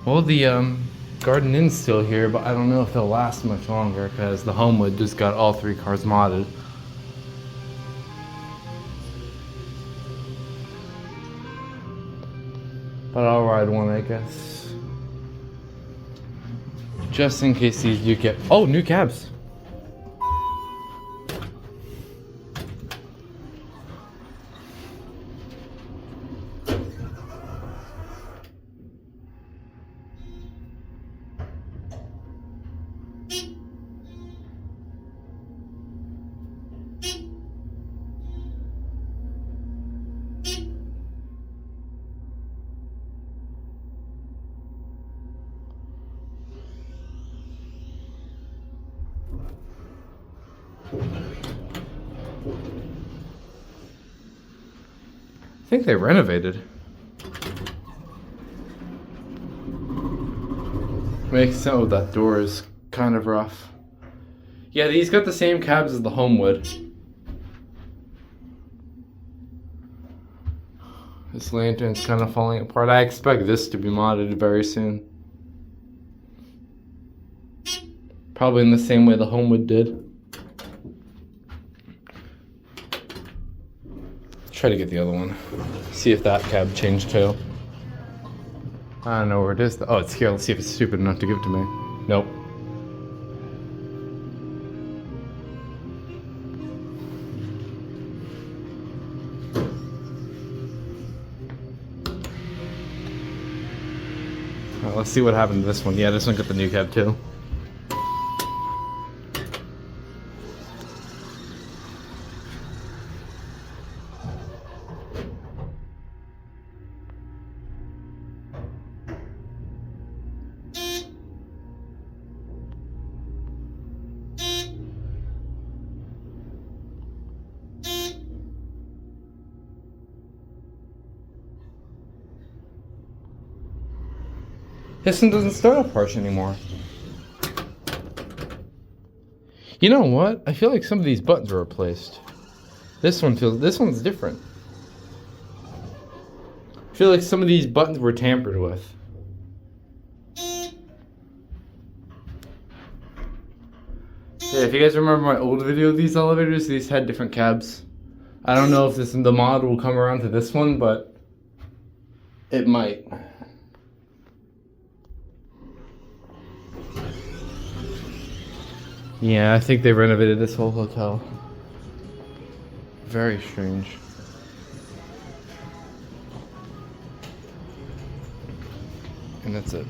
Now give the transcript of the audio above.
Well, the Garden Inn's still here, but I don't know if they'll last much longer because the Homewood just got all 3 cars modded. But I'll ride one, I guess. Just in case these do get... Oh, new cabs! I think they renovated. Makes sense. Oh, that door is kind of rough. Yeah, these got the same cabs as the Homewood. This lantern's kind of falling apart. I expect this to be modded very soon. Probably in the same way the Homewood did. Try to get the other one. See if that cab changed too. I don't know where it is. Oh, it's here. Let's see if it's stupid enough to give it to me. Nope. Alright, let's see what happened to this one. Yeah, this one got the new cab too. This one doesn't start up harsh anymore. You know what? I feel like some of these buttons are replaced. This one's different. I feel like some of these buttons were tampered with. Yeah, if you guys remember my old video of these elevators, these had different cabs. I don't know if the mod will come around to this one, but it might. Yeah, I think they renovated this whole hotel. Very strange. And that's it.